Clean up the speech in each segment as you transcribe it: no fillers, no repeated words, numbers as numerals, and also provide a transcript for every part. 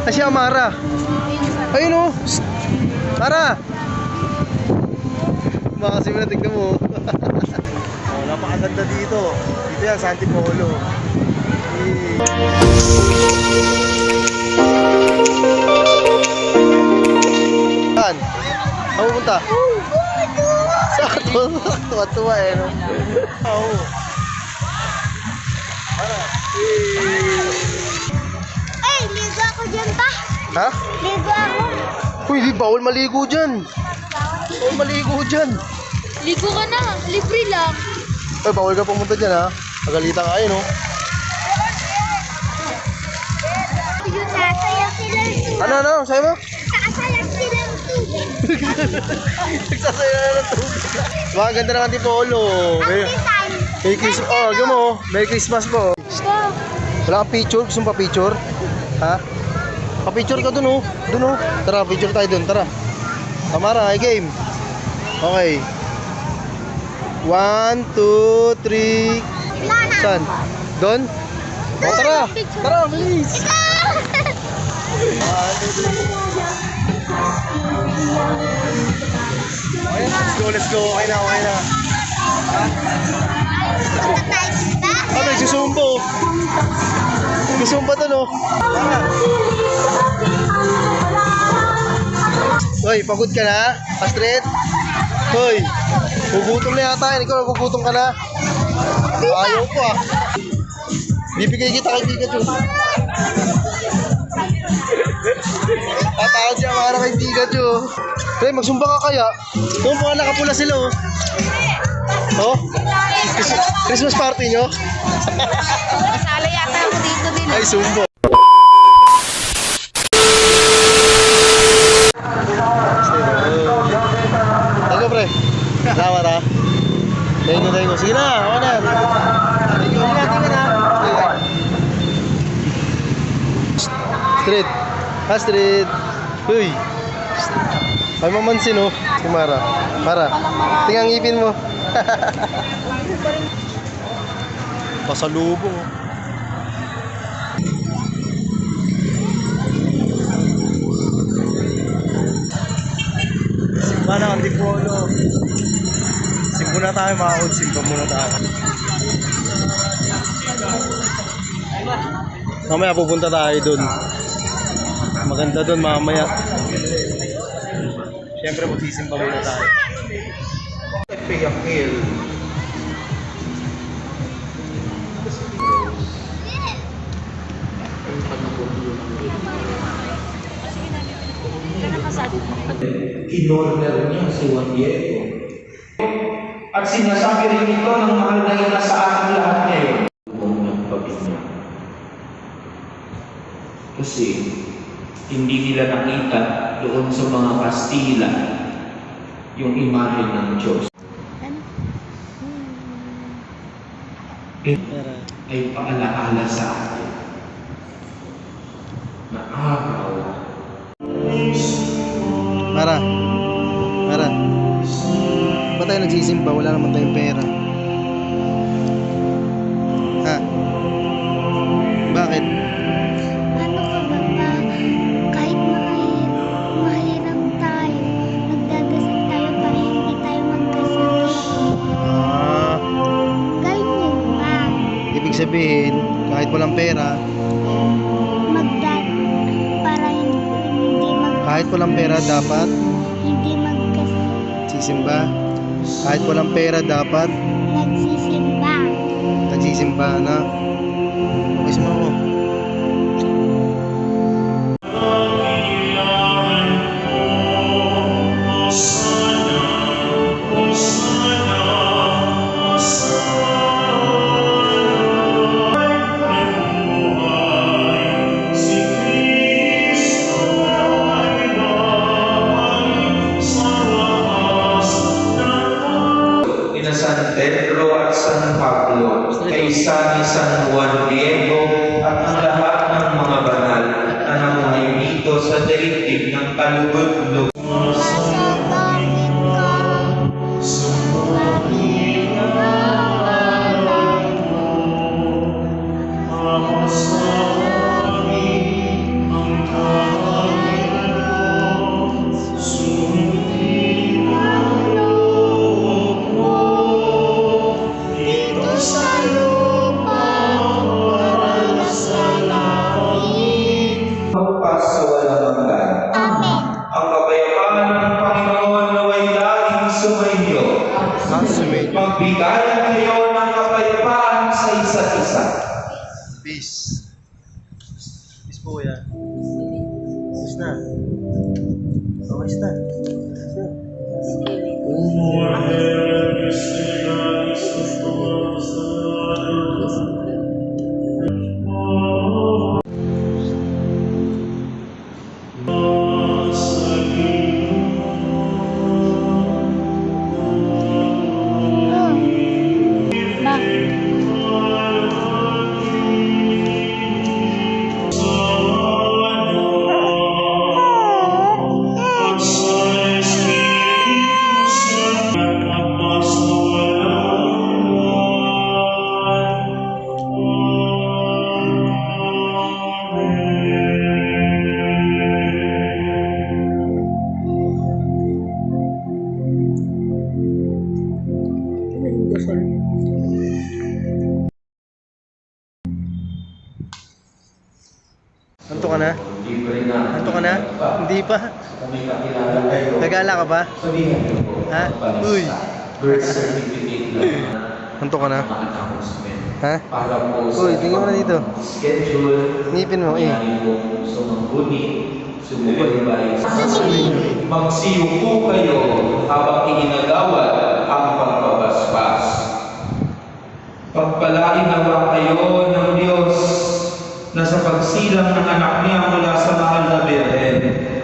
Ay, si Amara. Ayun o. Mara. Makasim na, tignan mo. Oh, napakaganda dito. Dito yan, sa Antipolo. Saan? Saan pupunta? Saan? Tuwa-tuwa eh, no? Oo. Ay, ligo ako dyan pa. Ha? Ligo ako. Uy, di bawal maligo dyan. Bawal maligo dyan. Ligo ka na. Libre lang. Ay, bawal ka pumunta dyan, ha? Pagalitan ka, no? Yung sasayaw silang tubig. Ano? Sa'yo mo? Sasayaw silang tubig. Nagsasaya na ng tubig. Mga ganda ng Antipolo. Merry Christmas. Oh, gano'n mo. Merry Christmas po. Wala kang picture? Gusto mo pa picture? Ha? Pa-picture ka dun, oh. Dun, oh. Tara, picture tayo dun. Tara. Tamara, ay game. Okay. 1, 2, 3. Saan? Dun? Oh, tara. Tara, bilis. Let's go. Okay na. Ah, nagsusumbo. Nagsusumbo to, no? Hoy, pagod ka na? Astrid? Hoy, gugutom na yata yan. Ikaw, nagugutom ka na? Ayaw ko, ah. Bibigay kita kay Pikachu. Tatakot siya para kay Pikachu. Pre, magsumba ka kaya? Doon po nakapula sila, oh. Oh? Christmas party nyo? Masala yata ako dito din. Ay, sumbo. Tago, pre. Salamat, ha. Thank you. Sige na, ako na. Thank you. Sige na. Astrid. Astrid. Uy. Ay, mamansin, oh. Si Mara. Mara, tingnan ngipin mo. Pasalubong, oh. Simba na, Antipolo. Simba na tayo, mga old. Simba muna tayo. Mamaya pupunta tayo dun. Maganda dun mamaya. Siyempre magsisimba muna tayo. Piyakil. In-order niya si Juan Diego. At sinasabi rin ito ng mahal na ina sa ating lahat ngayon. Ng pag-inya. Kasi hindi nila nakita doon sa mga Kastila yung imahe ng Diyos. Ay paalaala sa atin na araw. Mara. Ba't tayo nagsisimba? Wala naman tayong pera. Ha? Bakit? Ano ka ba ba? Kahit mahirap tayo, nagdadasal tayo para hindi tayo magkasakit. Ah, Ganyan ba? ibig sabihin, kahit walang pera, kahit walang pera dapat hindi magkasakit. sisimba. Kahit walang pera dapat nagsisimba na. Okay, sumama mo. San Pedro at San Pablo, kaysa ni San Juan Diego at ang lahat ng mga banal na namuhay dito sa daigdig ng kalugod-lugod. Ang Ayos na. Ayos na. Ba? Anto ka na? Libre na. Anto ka na? Hindi pa. Kung may kakilala kayo, Nagala ka pa? sabihan niyo po. Ha? Palista. Uy. Birth certificate lang. Anto ka na? Mga announcement. Ha? Para po Uy, tingnan mo na dito. schedule. Ngipin mo, eh. Mayroon po gusto manghuni, sumubaybay. Magsiyuko kayo habang iginagawad ang pagbabasbas. Pagpalain nawa kayo ng Diyos na sa pagsilang ng anak niya mula sa mahal na Birhen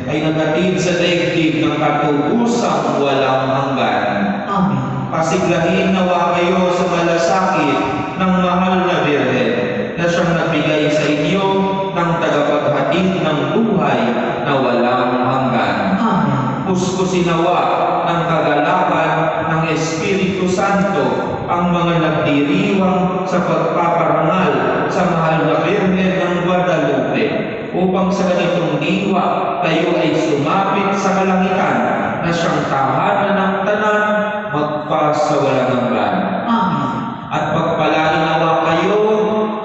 ay nagatid sa daigdig ng katubusang walang hanggan. Amen. Pasiglahin nawa kayo sa malasakit ng mahal na Birhen na siyang nagbigay sa inyo ng tagapaghatid ng buhay na walang hanggan. Amen. Puspusin nawa ng kagalakan ng Espiritu Santo ang mga nagdiriwang sa pagpaparangal sa mahal na Birhen ng Guadalupe upang sa ganitong diwa tayo ay sumapit sa kalangitan na siyang tahanan ng tanan magpasawalang hanggan. Amen. At pagpalain nawa kayo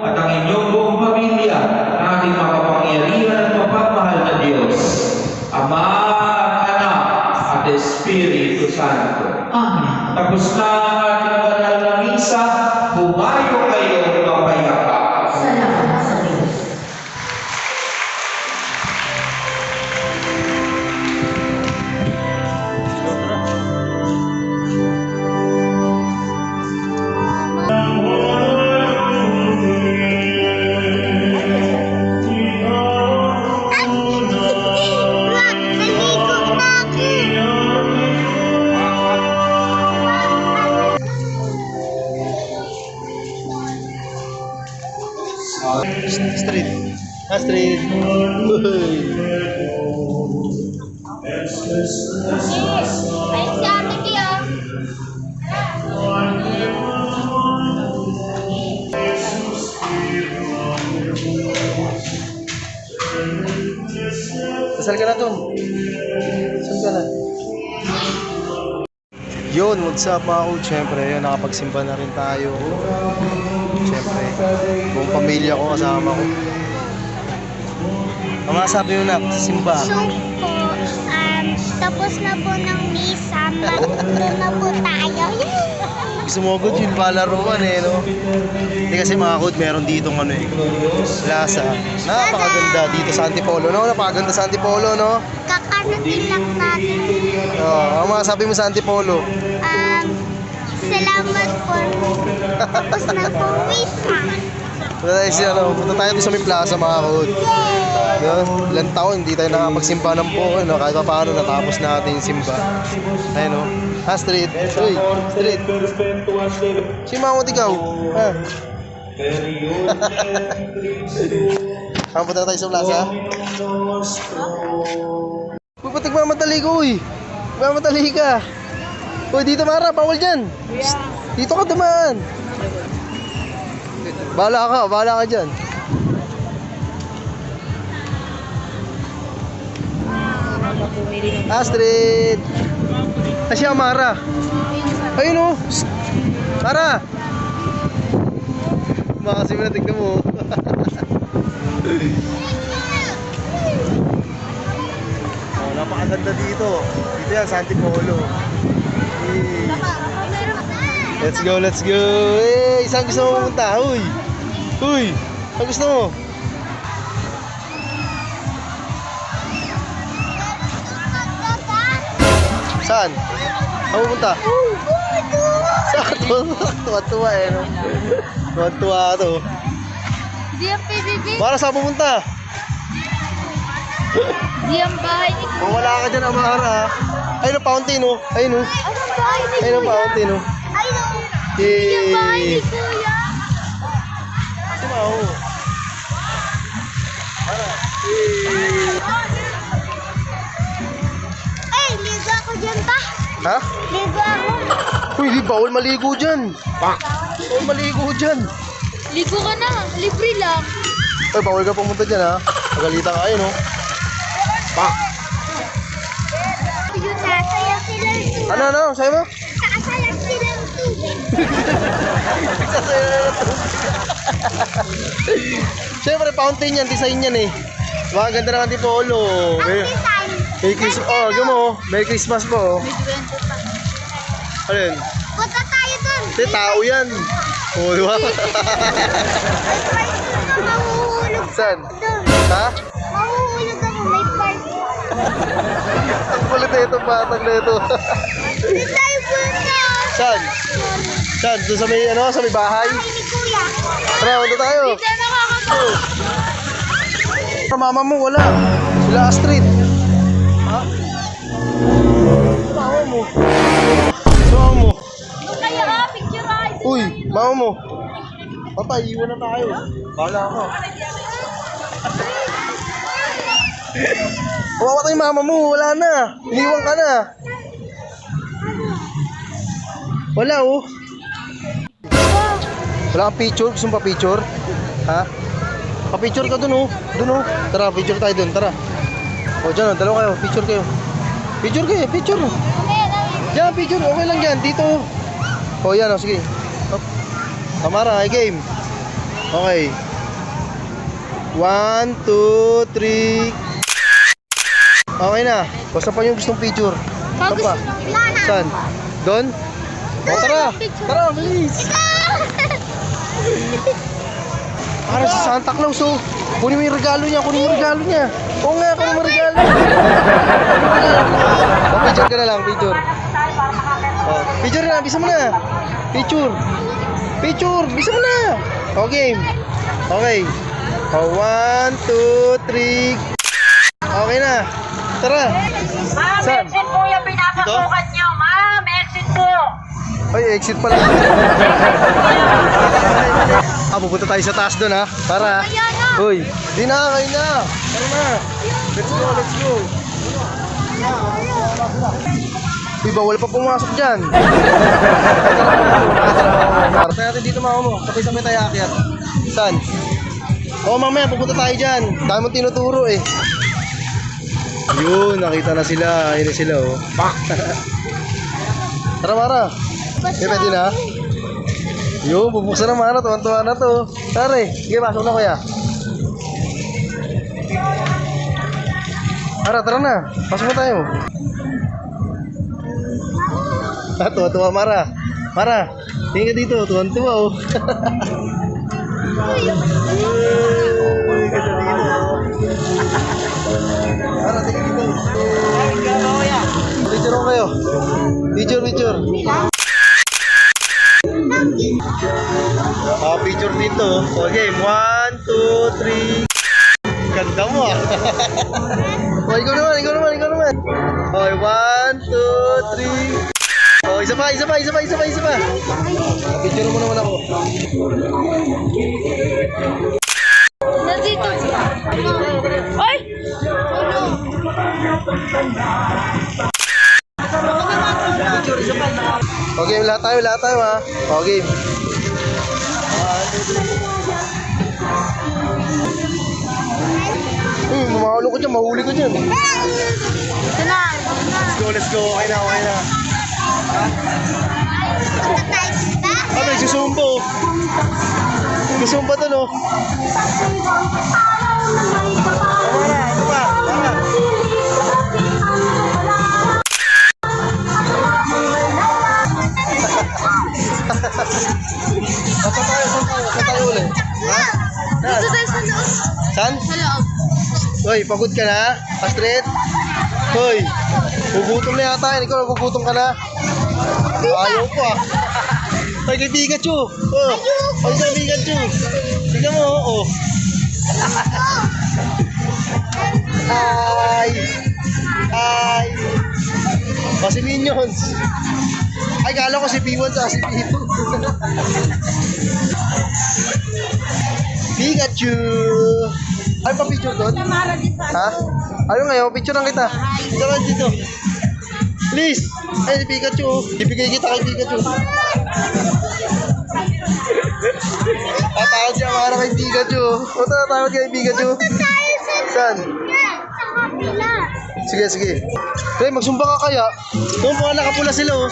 at ang inyong buong pamilya na ating makapangyarihan at mapagmahal na Diyos, Ama at Anak at Espiritu Santo. Amen. Tapos na ang ating banal na misa, bumayo kayo mapayapa. Salamat sa Diyos. Ay! Wag! Naligo na ako! Street. Street. Uy. Ay, si ate Kia. Dasal ka na dun. Dasal ka na. Yun, what's up mga kod? Siyempre, yun, nakapagsimba na rin tayo. Siyempre, buong pamilya ko kasama ko. Ang masabi mo na, simba. So po, tapos na po ng misa, magtuto na po tayo. Gusto mo good yung palaruan eh, no? Hindi kasi mga kod, meron ditong ano eh, plaza. Napakaganda dito sa Antipolo, no? Napakaganda sa Antipolo, no? Kakarating lang natin. Ang masabi mo sa Antipolo? Salamat po. Tapos na po misa. Punta tayo doon sa may plaza mga kod. Yun, ilang taon, hindi tayo nakapagsimba ng buo, no? Kahit pa paano, natapos natin yung simba. Ayun, no? Ha, street. Uy, street. Si Mamot ikaw. Ha? Punta tayo sa plaza. Uy, ba't nagmamadali ko, uy? Nagmamadali ka. Uy, dito Mara, bawal dyan. Psst, dito ka dumaan. Bahala ka dyan. Astrid! Asya, Mara. Ayun o. Psst. Mara! Baka kasi mo na tignan mo. Oh, napakaganda dito. Dito yan, sa Antipolo. Hey. Let's go, let's go. Hey, saan gusto mo pumunta? Uy! Uy! Saan gusto mo? Saan? Saan pupunta? Saan? Tuwa-tuwa eh. No? Tuwa-tuwa to. Di ang PBB. Mara, saan pupunta? Di ang bahay ni Kung wala ka dyan, Amara. Ayun ang fountain, oh. Ayun, oh. Anong bahay ni Ayun ang Kuya? fountain, oh. Ayun. Di ang bahay ni Yay! Kuya. Sumaho. Mara. Yay! Ay, ligo ako dyan pa. Ha? Ligo ako. Uy, di bawal maligo dyan. Bawal maligo dyan. Ligo ka na. Libre lang. Uy, bawal ka pumunta dyan, ha? Pagalitan ka, ayun, oh. Yung sasayaw sila. Ano? Sa'yo mo? Sasayaw sila ng tubig. Sasaya na ng tubig. Siyempre, fountain yan. Design yan, eh. Diba, ang ganda naman di Polo. Ang design. Merry Christmas. Oh, gano'n mo. Merry Christmas po. Ano yun? Punta tayo dun. Hindi, tao yan. Oh, diba? Mahuhulog Saan? dun. Ha? Mahuhulog ako. May park. Ang kulit na ito, batang na ito. Hindi tayo punta. Saan? Saan? Doon sa may, sa may bahay? Bahay ni Kuya. Tara, punta tayo. Hindi tayo nakakatawa. Mama mo, wala. Sila Astrid. Ha? Mama mo. Mama mo. Kaya ka, picture ka. Uy, mama mo. Papa, iwan na tayo. Bahala ako. Kawawa tayo mama mo, wala na. Iniwan ka na. Wala, oh. Wala kang picture? Gusto mo pa picture? Ha? Pa-picture ka dun, oh. Dun, oh. Tara, picture tayo dun, tara. O, dyan, oh. Dalawa kayo. Picture kayo. Picture kayo, picture. Diyan, picture. Okay lang yan. Dito. O, yan, oh. Sige. Hop. Tamara, game. Okay. 1, 2, 3. Okay na. Basta pa yung gustong picture. Saan pa? Saan? Doon? O, tara. Tara, bilis. Para sa Santa Claus, oh. Kunin mo yung regalo niya, kunin mo yung regalo niya. Oo nga, kunin mo yung regalo. O, picture ka na lang, picture. O, picture na, bisa mo na. Picture. Picture, bisa mo na. O, game. Okay. O, 1, 2, 3. Okay na. Tara. Saan? Exit po yung pinapasukan nyo, ma'am. Exit po. Ay, exit pala. Pupunta tayo sa taas doon, ha? Para. Uy, di na, kayo na. Tara na. Let's go, let's go. Uy, bawal pa pumasok dyan. Tara natin dito, mama mo. Sabay-sabay tayo akyat. Saan? Oo, mamaya, pupunta tayo dyan. Dami mong tinuturo, eh. Yun, nakita na sila. Ayun na sila, oh. Tara, Mara. Okay, pwede na. Yun, bubuksan na Mara. Tuwan-tuwa na to. Tara, sige, pasok na, kuya. Tara na. Pasok na tayo. Tuwa-tuwa, Mara. Mara, tingin ka dito. Tuwan-tuwa, oh. Uy, ganda dito. Mara, tingin dito. Picture ko kayo. Picture. Picture dito. Okay, 1, 2, 3. Ganda mo, ah. Oh, ikaw naman. Okay, 1, 2, 3. Oh, isa pa. Picture mo naman ako. Nandito. Ay! Okay, lahat tayo, ha. Okay. Mamahalo ko dyan, mahuli ko dyan. Ito na. Let's go. Okay na. Nagsusumbo. Nagsusumbo to, no? Ito pa. Saan tayo ulit? Ha? Dito tayo sa loob. Saan? Sa loob. Hoy, pagod ka na? Astrid? Hoy, Gugutom na yata yan. Ikaw nagugutom ka na. Ayaw ko ah. Ay, kay Pikachu. Oh. Ay, kay Pikachu. Tignan mo, oh. Ay. Ay. Kasi Minions. Ay, kala ko si P1 sa si P2. Pikachu. Ay, pa-picture doon? Ha? Ano ngayon? Picture lang kita. Picture lang dito. Please. Ay, si Pikachu. Ibigay kita kay Pikachu. Tatawag siya para kay Pikachu. O, tatawag kay Pikachu. Saan? Sa kapila. Sige, sige. Kaya magsumba ka kaya. Doon po nakapula sila oh.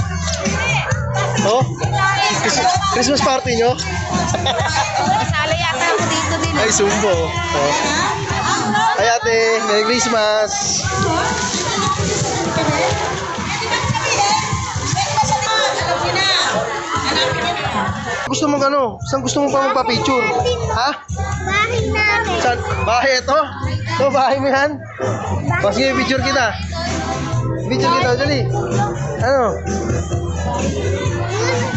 Oh? Christmas party nyo? Sala yata ako dito din. Ay, sumbo. Oh. Ay ate, Merry Christmas. Gusto mo gano? Saan gusto mo pa magpa-picture? Ha? Bahay namin. Saan? Bahay ito? Ito, bahay mo yan? O, sige, picture kita. Picture kita, dali. Ano?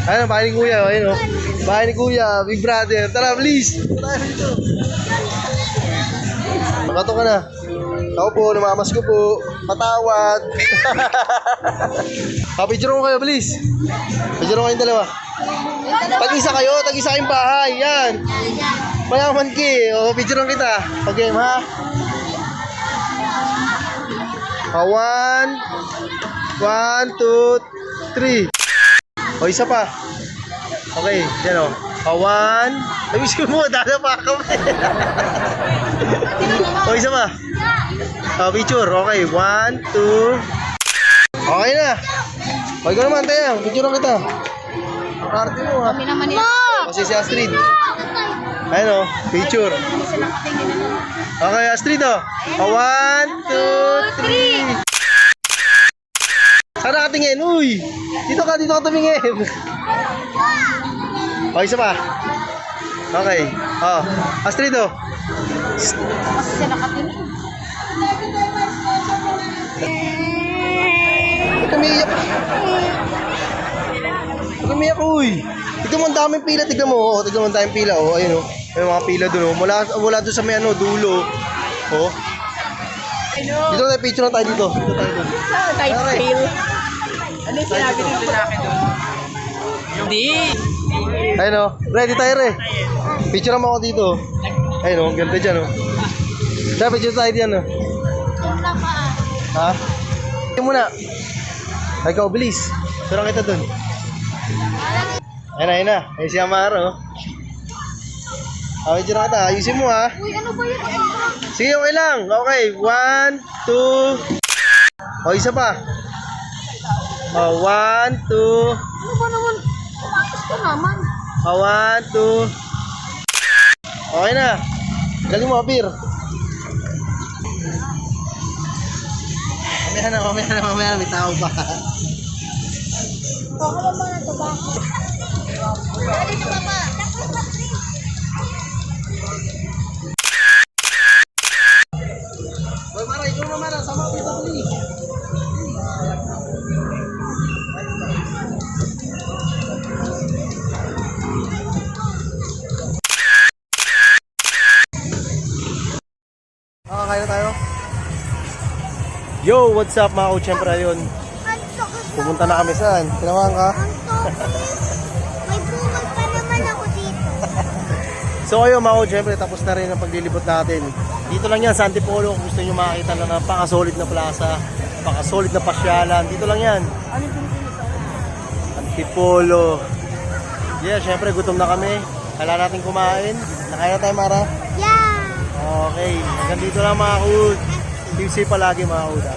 Ano, bahay ni Kuya. Ayun o. Bahay ni Kuya, Big Brother. Tara, please. Tayo dito. Makato ka na. Ako po, namamas ko po. Patawad. Picture mo kayo, please. Picture mo kayong dalawa. Tag-isa kayo, tag-isa kayong bahay. Yan. Mayaman ki. O, picture lang kita. Okay, ha? One, two, three. O, isa pa. Okay, yan o. One. Ay, gusto mo, dada pa kami. O, isa pa. O, picture. Okay, one, two. Okay na. Okay ka naman, tayo. Picture lang kita. Arte mo ha. Kami naman yun. Kasi si Astrid. Ayun o, picture. Okay, Astrid o. One, two, three. Saan nakatingin? Uy! Dito ka tumingin. O, isa pa. Okay. O, Astrid o. Kasi siya nakatingin. Ba't umiiyak? Ba't umiiyak, uy? Tignan mo ang daming pila, tignan mo. O, tignan mo ang daming pila. O, ayun o. May mga pila doon o. Mula doon sa may ano, dulo. O. Dito tayo, picture na tayo dito. Dito tayo doon. Tight Okay. fail. Ano yung sinabi nito sa akin doon? Hindi. Ayun o. Ready tayo, re. Picture mo ako dito. Ayun o, ganda dyan o. Dahil picture tayo diyan o. Ha? Ito muna. Ay, ikaw, bilis. Surang kita dun. Ayun na, ayun na. Ayun si Amaro. Okay, dyan na kita. Ayusin mo ha. Uy, ano ba yun? Sige, okay lang. Okay, one, two. O, isa pa. O, one, two. Ano ba naman? Kumakas ko naman. O, one, two. Okay na. Galing mo, Apir. Mamaya na. May tao pa. Baka ba mga ito ba? Dali na mama. Hoy, Mara, ikaw naman. Sama kita, please. Kakain na tayo. Yo, what's up mga coach? Siyempre ayun, Ang sakit na. pumunta na kami saan? Tinawahan ka? Ang sakit. May bukod pa naman ako dito. So ayun mga coach, siyempre tapos na rin ang paglilibot natin. Dito lang yan sa Antipolo kung gusto nyo makakita na napaka-solid na plaza, napaka-solid na pasyalan. Dito lang yan. Antipolo. Yeah, siyempre gutom na kami. Kailangan natin kumain. Nakain na tayo, Mara? Yeah. Okay, hanggang dito lang mga coach. Keep safe palagi mga kuda.